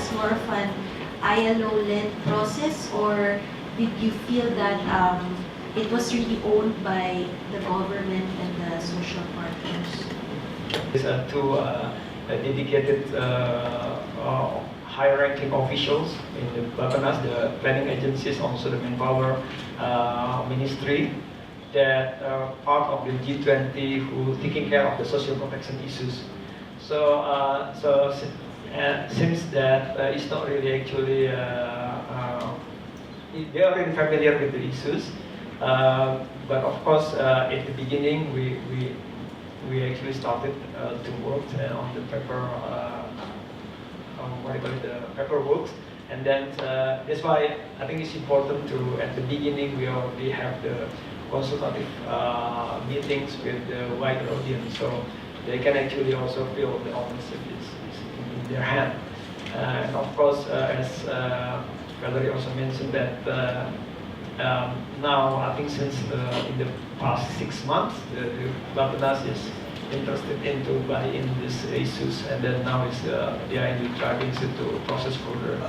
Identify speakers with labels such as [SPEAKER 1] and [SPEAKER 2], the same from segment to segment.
[SPEAKER 1] was more of an ILO-led process, or did you feel that it was really owned by the government and the social partners?
[SPEAKER 2] These are two dedicated high-ranking officials in the Bappenas, the planning agencies, also the manpower ministry, that are part of the G20 who taking care of the social protection issues. So, since that it's not really actually, they are already familiar with the issues, but of course at the beginning we actually started to work on the paper, what do you call it, the paperwork, and then that's why I think it's important to, at the beginning, we already have the consultative meetings with the wider audience, so they can actually also feel the ownership is in their hand. And of course, as Valerie also mentioned that now, I think since in the past 6 months, the Bappenas is interested into buying these issues, and then now is they are in the driving to process further.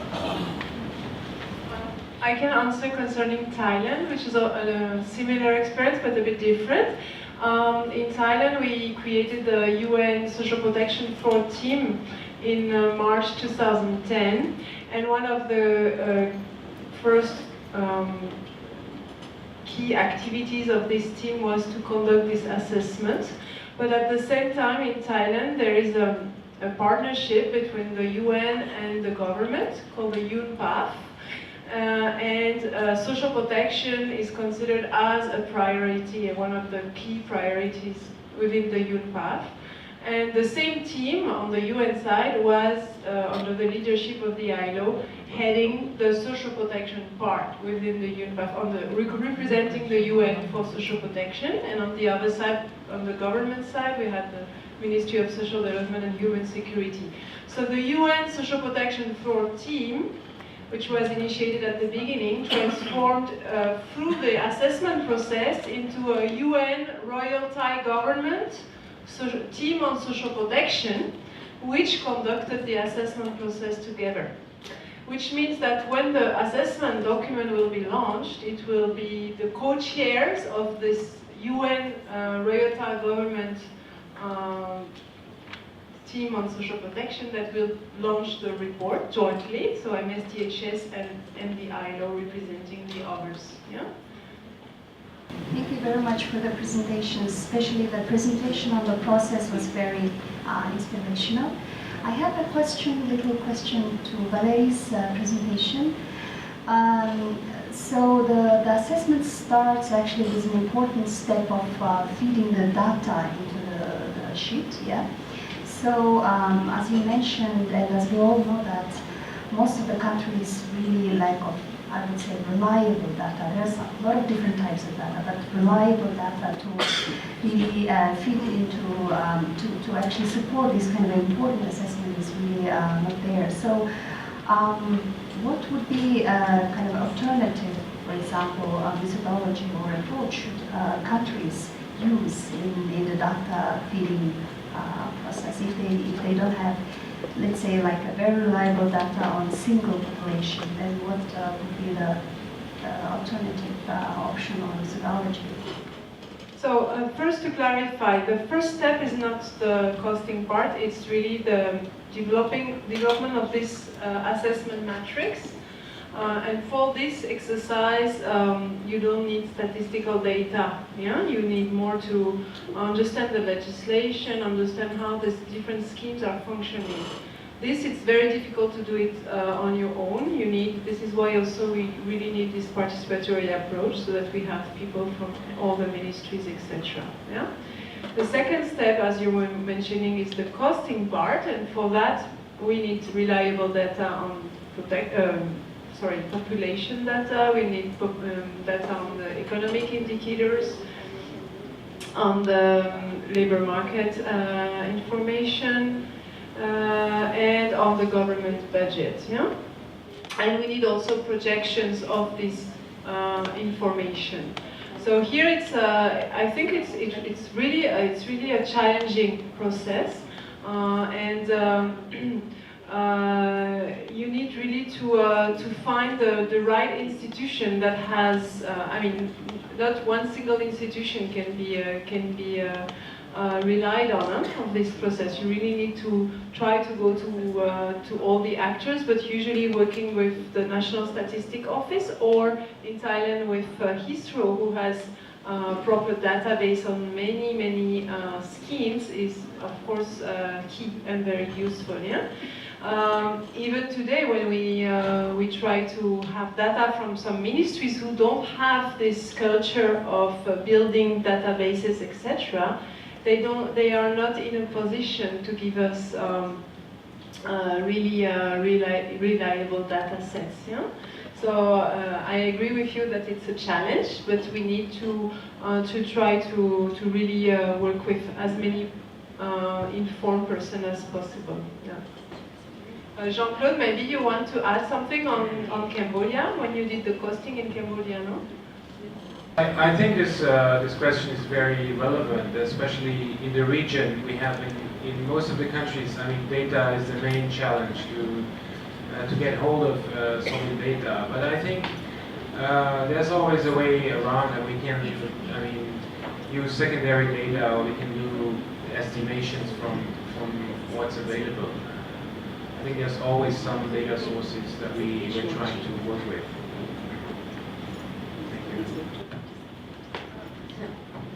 [SPEAKER 3] I can answer concerning Thailand, which is a similar experience but a bit different. In Thailand, we created the UN Social Protection Fraud team in March 2010, and one of the first key activities of this team was to conduct this assessment. But at the same time, in Thailand, there is a partnership between the UN and the government called the UNPAF. And social protection is considered as a priority, one of the key priorities within the UNPAF. And the same team on the UN side was, under the leadership of the ILO, heading the social protection part within the UNPAF, representing the UN for social protection. And on the other side, on the government side, we had the Ministry of Social Development and Human Security. So the UN Social Protection Fraud team, which was initiated at the beginning, transformed through the assessment process into a UN Royal Thai government team on social protection, which conducted the assessment process together. Which means that when the assessment document will be launched, it will be the co-chairs of this UN Royal Thai government team on social protection that will launch the report jointly, so MSDHS and the ILO representing the others. Yeah?
[SPEAKER 4] Thank you very much for the presentation, especially the presentation on the process was very inspirational. I have a little question to Valerie's presentation. So the assessment starts actually with an important step of feeding the data into the sheet, yeah? So as you mentioned, and as we all know that most of the countries really lack of, I would say, reliable data. There's a lot of different types of data, but reliable data to really feed into, to actually support this kind of important assessment is really not there. So what would be a kind of alternative, for example, methodology or approach should countries use in the data feeding process if they don't have, let's say, like a very reliable data on single population, then what would be the alternative option or methodology?
[SPEAKER 3] So first to clarify, the first step is not the costing part, it's really the development of this assessment matrix. And for this exercise, you don't need statistical data. Yeah? You need more to understand the legislation, understand how these different schemes are functioning. This is very difficult to do it on your own. This is why also we really need this participatory approach, so that we have people from all the ministries, etc. Yeah? The second step, as you were mentioning, is the costing part, and for that we need reliable data on population data, we need data on the economic indicators, on the labor market information, and on the government budget. Yeah? And we need also projections of this information. So here it's, I think it's really a challenging process, and you need really to find the right institution that has, I mean, not one single institution can be relied on this process. You really need to try to go to all the actors, but usually working with the National Statistic Office, or in Thailand with HISRO, who has proper database on many schemes, is of course key and very useful. Yeah. Even today, when we try to have data from some ministries who don't have this culture of building databases, etc., they are not in a position to give us really reliable data sets. Yeah? So I agree with you that it's a challenge, but we need to try to really work with as many informed persons as possible. Yeah. Jean-Claude, maybe you want to add something on Cambodia, when you did the costing in Cambodia, no?
[SPEAKER 5] I think this question is very relevant, especially in the region. We have in most of the countries, I mean, data is the main challenge to get hold of solid data. But I think there's always a way around that. We can, I mean, use secondary data, or we can do estimations from what's available. I think there's always some data sources that we're trying to work with.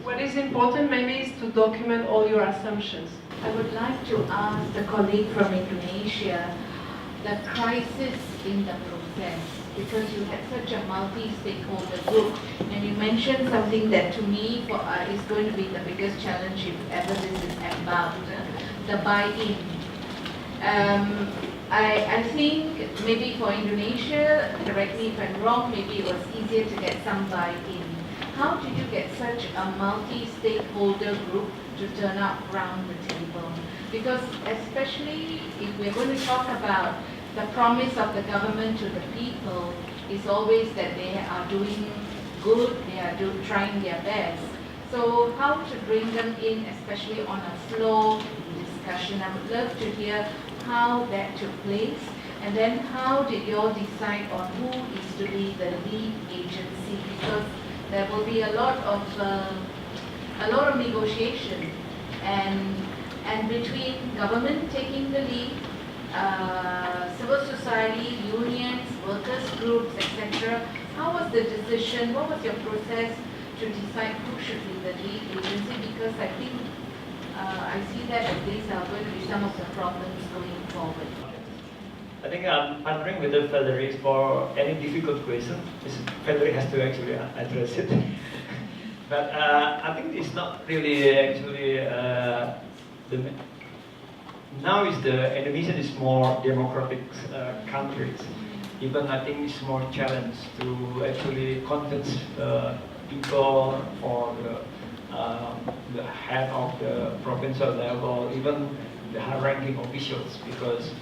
[SPEAKER 3] What is important maybe is to document all your assumptions.
[SPEAKER 6] I would like to ask the colleague from Indonesia, the crisis in the process, because you had such a multi-stakeholder group, and you mentioned something that to me is going to be the biggest challenge if ever this is embarked, the buy-in. I think maybe for Indonesia, correct me if I'm wrong, maybe it was easier to get some buy-in. How did you get such a multi-stakeholder group to turn up around the table? Because especially if we're going to talk about the promise of the government to the people, is always that they are doing good, they are trying their best. So how to bring them in, especially on a flow discussion? I would love to hear how that took place, and then how did you all decide on who is to be the lead agency? Because there will be a lot of negotiation, and between government taking the lead, civil society, unions, workers groups, etc. How was the decision? What was your process to decide who should be the lead agency? Because I think I see that these are going to be some of the problems going forward.
[SPEAKER 2] I think partnering with the Federation for any difficult question, Federation has to actually address it. But I think it's not really actually now is the Indonesian is more democratic countries. Even I think it's more challenge to actually convince people or the head of the provincial level, even the high-ranking officials, because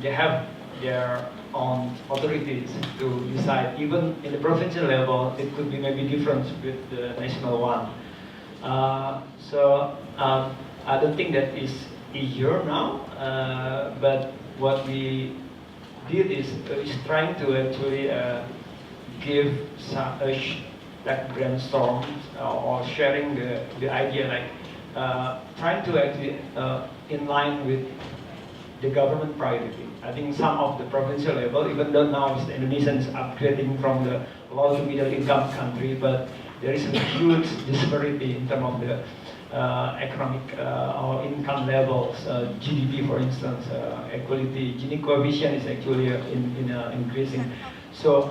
[SPEAKER 2] they have their own authorities to decide. Even in the provincial level, it could be maybe different with the national one. So I don't think that is easier now, but what we did is trying to actually give some like brainstorm or sharing the idea, like trying to actually in line with the government priority. I think some of the provincial level, even though now Indonesia is upgrading from the low to middle income country, but there is a huge disparity in terms of the economic or income levels, GDP for instance, equality, Gini coefficient is actually increasing. So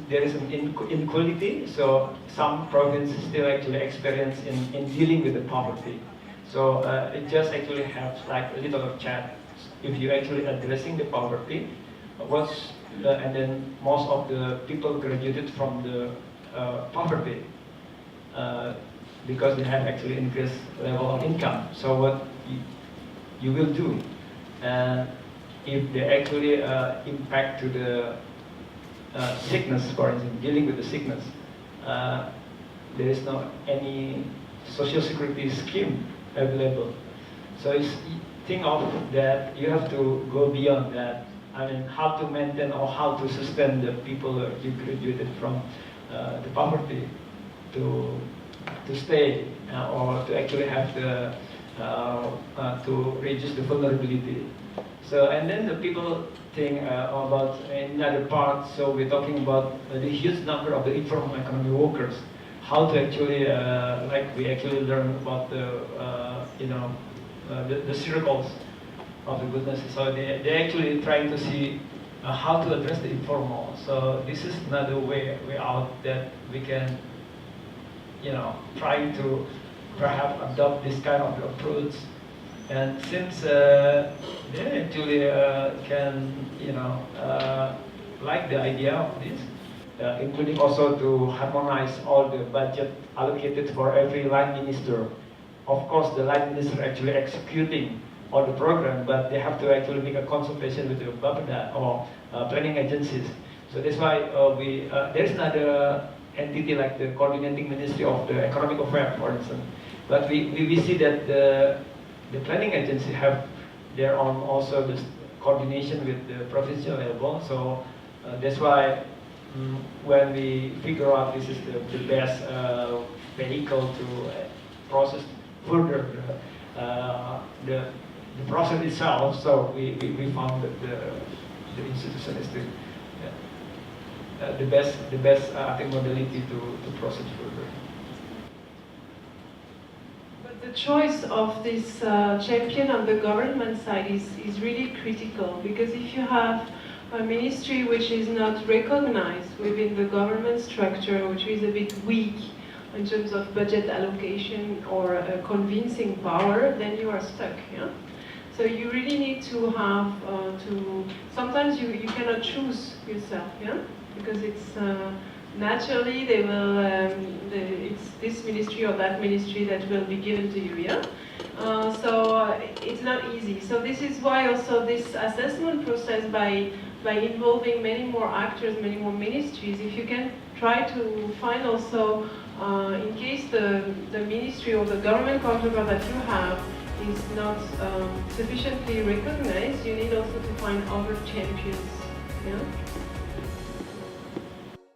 [SPEAKER 2] there is an inequality, so some provinces still actually experience in dealing with the poverty. So it just actually helps like a little chat. If you're actually addressing the poverty, and then most of the people graduated from the poverty because they have actually increased level of income. So what you will do, if they actually impact to the sickness, for instance, dealing with the sickness, there is no any social security scheme available. So think of that, you have to go beyond that. I mean, how to maintain or how to sustain the people you graduated from the poverty to stay or to actually have the to reduce the vulnerability. So, and then the people think about in other parts. So we're talking about the huge number of the informal economy workers. How to actually, like we actually learn about the, the circles of the goodness. So they're actually trying to see how to address the informal. So this is another way out that we can, trying to perhaps adopt this kind of approach. And since they actually can, like the idea of this, including also to harmonize all the budget allocated for every line minister. Of course, the line minister actually executing all the program, but they have to actually make a consultation with the Bapeda or planning agencies. So that's why there's another entity like the coordinating ministry of the economic affairs, for instance. But we see that the planning agency have their own also this coordination with the provincial level. So that's why when we figure out this is the best vehicle to process further the process itself, so we found that the institution is the best I think modality to process further.
[SPEAKER 3] But the choice of this champion on the government side is really critical, because if you have a ministry which is not recognized within the government structure, which is a bit weak in terms of budget allocation or convincing power, then you are stuck. Yeah? So you really need to have sometimes you cannot choose yourself, yeah, because it's naturally they will it's this ministry or that ministry that will be given to you, yeah. So it's not easy. So this is why also this assessment process by involving many more actors, many more ministries, if you can try to find also in case the ministry or the government counterpart that you have is not sufficiently recognized, you need also to find other champions. Yeah?